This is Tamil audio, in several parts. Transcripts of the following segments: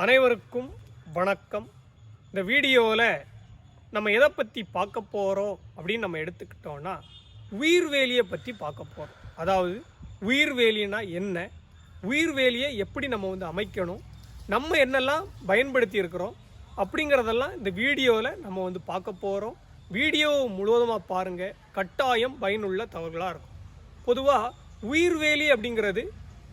அனைவருக்கும் வணக்கம். இந்த வீடியோவில் நம்ம எதை பற்றி பார்க்க போகிறோம் அப்படின்னு நம்ம எடுத்துக்கிட்டோன்னா உயிர்வேலியை பற்றி பார்க்க போகிறோம். அதாவது உயிர்வேலினா என்ன, உயிர்வேலியை எப்படி நம்ம அமைக்கணும், நம்ம என்னெல்லாம் பயன்படுத்தி இருக்கிறோம் அப்படிங்கிறதெல்லாம் இந்த வீடியோவில் நம்ம பார்க்க போகிறோம். வீடியோ முழுவதுமாக பாருங்கள், கட்டாயம் பயனுள்ள தகவல்களாக இருக்கும். பொதுவாக உயிர்வேலி அப்படிங்கிறது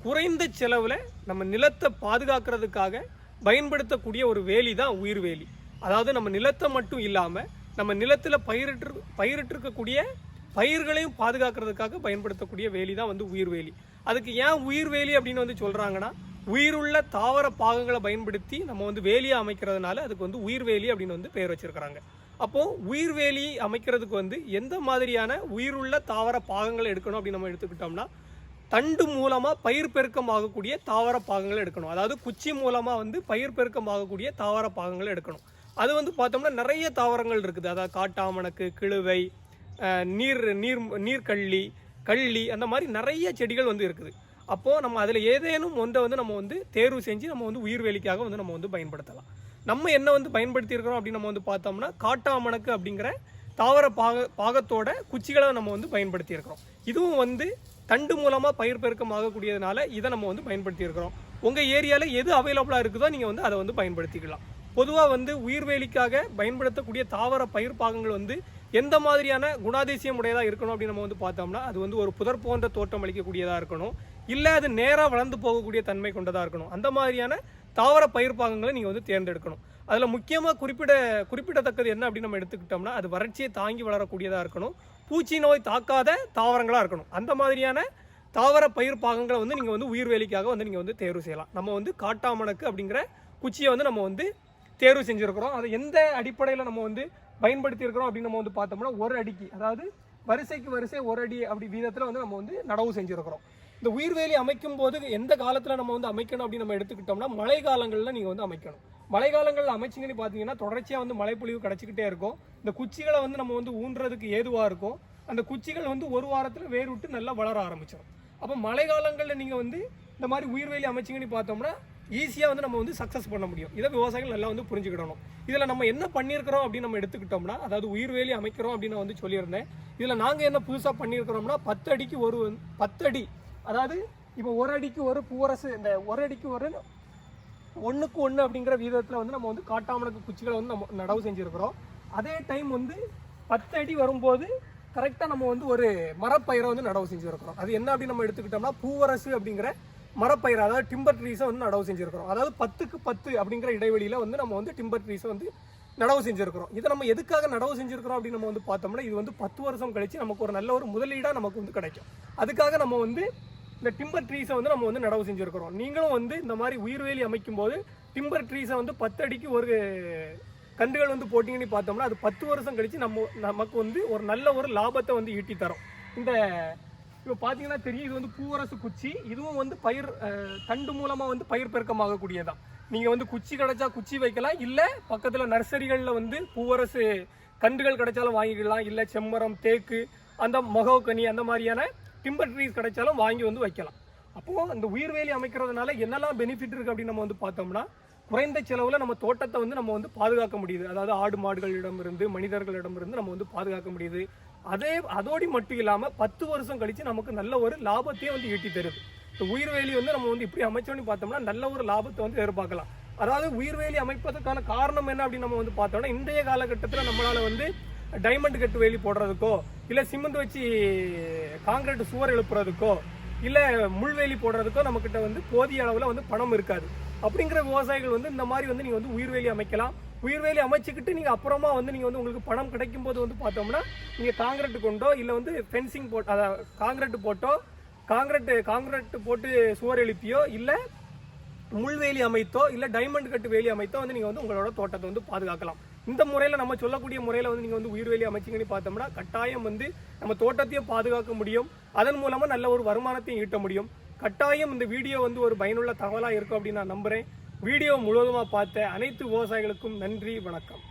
குறைந்த செலவில் நம்ம நிலத்தை பாதுகாக்கிறதுக்காக பயன்படுத்தக்கூடிய ஒரு வேலி தான் உயிர்வேலி. அதாவது நம்ம நிலத்தை மட்டும் இல்லாமல் நம்ம நிலத்தில் பயிரிட்டிருக்கக்கூடிய பயிர்களையும் பாதுகாக்கிறதுக்காக பயன்படுத்தக்கூடிய வேலி தான் உயிர்வேலி. அதுக்கு ஏன் உயிர்வேலி அப்படின்னு சொல்கிறாங்கன்னா, உயிருள்ள தாவர பாகங்களை பயன்படுத்தி நம்ம வேலியை அமைக்கிறதுனால அதுக்கு உயிர்வேலி அப்படின்னு பெயர் வச்சிருக்கிறாங்க. அப்போது உயிர்வேலி அமைக்கிறதுக்கு எந்த மாதிரியான உயிருள்ள தாவர பாகங்களை எடுக்கணும் அப்படின்னு நம்ம எடுத்துக்கிட்டோம்னா, தண்டு மூலமாக பயிர் பெருக்கம் ஆகக்கூடிய தாவர பாகங்களை எடுக்கணும். அதாவது குச்சி மூலமாக பயிர் பெருக்கம் ஆகக்கூடிய தாவர பாகங்களை எடுக்கணும். அது பார்த்தோம்னா நிறைய தாவரங்கள் இருக்குது. அதாவது காட்டாமணக்கு, கிழுவை, நீர்க்கள்ளி, கள்ளி, அந்த மாதிரி நிறைய செடிகள் இருக்குது. அப்போது நம்ம அதில் ஏதேனும் ஒன்றை நம்ம தேர்வு செஞ்சு நம்ம உயிர்வேலிக்காக நம்ம பயன்படுத்தலாம். நம்ம என்ன பயன்படுத்தியிருக்கிறோம் அப்படின்னு நம்ம பார்த்தோம்னா, காட்டாமணக்கு அப்படிங்கிற தாவர பாகத்தோட குச்சிகளை நம்ம பயன்படுத்தியிருக்கிறோம். இதுவும் தண்டு மூலமாக பயிர் பெருக்கம் ஆகக்கூடியதுனால இதை நம்ம பயன்படுத்தி இருக்கிறோம். உங்கள் ஏரியாவில் எது அவைலபிளாக இருக்குதோ நீங்கள் அதை பயன்படுத்திக்கலாம். பொதுவாக உயிர்வேலிக்காக பயன்படுத்தக்கூடிய தாவர பயிர் பாகங்கள் எந்த மாதிரியான குணாதிசயம் உடையதாக இருக்கணும் அப்படின்னு நம்ம பார்த்தோம்னா, அது ஒரு புதர் போன்ற தோட்டம் அளிக்கக்கூடியதாக இருக்கணும், இல்லை அது நேராக வளர்ந்து போகக்கூடிய தன்மை கொண்டதாக இருக்கணும். அந்த மாதிரியான தாவர பயிர் பாகங்களை நீங்கள் தேர்ந்தெடுக்கணும். அதில் முக்கியமாக குறிப்பிடத்தக்கது என்ன அப்படின்னு நம்ம எடுத்துக்கிட்டோம்னா, அது வறட்சியை தாங்கி வளரக்கூடியதாக இருக்கணும், பூச்சி நோய் தாக்காத தாவரங்களாக இருக்கணும். அந்த மாதிரியான தாவர பயிர் பாகங்களை நீங்கள் உயிர்வேலிக்காக நீங்கள் தேர்வு செய்யலாம். நம்ம காட்டாமணக்கு அப்படிங்கிற குச்சியை நம்ம தேர்வு செஞ்சுருக்கிறோம். அதை எந்த அடிப்படையில் நம்ம பயன்படுத்தி இருக்கிறோம் அப்படின்னு நம்ம பார்த்தோம்னா, ஒரு அடிக்கு, அதாவது வரிசைக்கு வரிசை ஒரு அடி அப்படி வீதத்தில் நம்ம நடவு செஞ்சுருக்கிறோம். இந்த உயிர்வேலி அமைக்கும் போது எந்த காலத்தில் நம்ம அமைக்கணும் அப்படின்னு நம்ம எடுத்துக்கிட்டோம்னா, மழை காலங்களில் நீங்கள் அமைக்கணும். மழை காலங்களில் அமைச்சிங்கன்னு பார்த்தீங்கன்னா தொடர்ச்சியாக மழைப்பொழிவு கிடச்சிக்கிட்டே இருக்கும். இந்த குச்சிகளை நம்ம ஊன்றதுக்கு ஏதுவாக இருக்கும். அந்த குச்சிகள் ஒரு வாரத்தில் வேர் விட்டு நல்லா வளர ஆரம்பிச்சிடும். அப்போ மழை காலங்களில் நீங்கள் இந்த மாதிரி உயிர்வேலி அமைச்சிங்கன்னு பார்த்தோம்னா ஈஸியாக நம்ம சக்ஸஸ் பண்ண முடியும். இதை விவசாயிகள் நல்லா புரிஞ்சுக்கிடணும். இதில் நம்ம என்ன பண்ணியிருக்கிறோம் அப்படின்னு நம்ம எடுத்துக்கிட்டோம்னா, அதாவது உயிர்வேலி அமைக்கிறோம் அப்படின்னு நான் சொல்லியிருந்தேன். இதில் நாங்கள் என்ன புதுசாக பண்ணியிருக்கிறோம்னா, 10 அடிக்கு 10 அடி, அதாவது இப்போ ஒரு அடிக்கு ஒரு பூவரசு, இந்த ஒரு அடிக்கு ஒரு 1க்கு 1 அப்படிங்கிற வீதத்தில் நம்ம காட்டாமணக்கு குச்சிகளை நம்ம நடவு செஞ்சுருக்கிறோம். அதே டைம் 10 அடி வரும்போது கரெக்டாக நம்ம ஒரு மரப்பயிரை நடவு செஞ்சுருக்கிறோம். அது என்ன அப்படின்னு நம்ம எடுத்துக்கிட்டோம்னா, பூவரசு அப்படிங்கிற மரப்பயிரை, அதாவது டிம்பர் ட்ரீஸை நடவு செஞ்சுருக்கிறோம். அதாவது 10க்கு 10 அப்படிங்கிற இடைவெளியில் நம்ம டிம்பர் ட்ரீஸை நடவு செஞ்சுருக்கிறோம். இதை நம்ம எதுக்காக நடவு செஞ்சுருக்கிறோம் அப்படின்னு நம்ம பார்த்தோம்னா, இது 10 வருஷம் கழிச்சு நமக்கு ஒரு நல்ல ஒரு முதலீடாக நமக்கு கிடைக்கும். அதுக்காக நம்ம இந்த டிம்பர் ட்ரீஸை நம்ம நடவு செஞ்சுருக்கிறோம். நீங்களும் இந்த மாதிரி உயிர்வேலி அமைக்கும் போது டிம்பர் ட்ரீஸை 10 அடிக்கு ஒரு கன்றுகள் போட்டிங்கன்னு பார்த்தோம்னா, அது 10 வருஷம் கழிச்சு நமக்கு ஒரு நல்ல ஒரு லாபத்தை ஈட்டி தரும். இந்த இப்போ பார்த்தீங்கன்னா தெரியும், இது பூவரசு குச்சி. இதுவும் பயிர் தண்டு மூலமாக பயிர் பெருக்கமாகக்கூடியதான். நீங்கள் குச்சி கிடைச்சா குச்சி வைக்கலாம், இல்லை பக்கத்தில் நர்சரிகளில் பூவரசு கன்றுகள் கிடைச்சாலும் வாங்கிக்கலாம், இல்லை செம்மரம், தேக்கு, அந்த மகோகனி, அந்த மாதிரியான டிம்பர் ட்ரீஸ் கிடைச்சாலும் வாங்கி வைக்கலாம். அப்போது அந்த உயிர்வேலி அமைக்கிறதுனால என்னெல்லாம் பெனிஃபிட் இருக்குது அப்படின்னு நம்ம பார்த்தோம்னா, குறைந்த செலவில் நம்ம தோட்டத்தை நம்ம பாதுகாக்க முடியுது. அதாவது ஆடு மாடுகளிடமிருந்து, மனிதர்களிடமிருந்து நம்ம பாதுகாக்க முடியுது. அதோடு மட்டும் இல்லாமல் 10 வருஷம் கழித்து நமக்கு நல்ல ஒரு லாபத்தையும் ஈட்டி தருது. இந்த உயிர்வேலி நம்ம இப்படி அமைச்சோன்னு பார்த்தோம்னா நல்ல ஒரு லாபத்தை எதிர்பார்க்கலாம். அதாவது உயிர்வேலி அமைப்பதற்கான காரணம் என்ன அப்படின்னு நம்ம பார்த்தோம்னா, இன்றைய காலகட்டத்தில் நம்மளால் டைமண்ட் கட்டு வேலி போடுறதுக்கோ, இல்லை சிமெண்ட் வச்சு காங்கிரீட் சுவர் எழுப்புறதுக்கோ, இல்லை முள்வேலி போடுறதுக்கோ நம்மக்கிட்ட போதிய அளவில் பணம் இருக்காது. அப்படிங்கிற விவசாயிகள் இந்த மாதிரி நீங்கள் உயிர்வேலி அமைக்கலாம். உயிர்வேலி அமைச்சுக்கிட்டு நீங்கள் அப்புறமா நீங்கள் உங்களுக்கு பணம் கிடைக்கும் போது பார்த்தோம்னா, நீங்கள் காங்கிரீட் கொண்டோ, இல்லை ஃபென்சிங் போட்டு, அதாவது காங்கிரீட் போட்டோ, காங்கிரீட் போட்டு சுவர் எழுப்பியோ, இல்லை முள்வேலி அமைத்தோ, இல்லை டைமண்ட் கட்டு வேலி அமைத்தோ நீங்கள் உங்களோட தோட்டத்தை பாதுகாக்கலாம். இந்த முறையில் நம்ம சொல்லக்கூடிய முறையில் நீங்கள் உயிர்வேலி அமைச்சிங்கன்னு பார்த்தோம்னா கட்டாயம் நம்ம தோட்டத்தையும் பாதுகாக்க முடியும். அதன் மூலமாக நல்ல ஒரு வருமானத்தையும் ஈட்ட முடியும். கட்டாயம் இந்த வீடியோ ஒரு பயனுள்ள தகவலாக இருக்கும் அப்படின்னு நான் நம்புகிறேன். வீடியோ முழுவதுமாக பார்த்த அனைத்து விவசாயிகளுக்கும் நன்றி, வணக்கம்.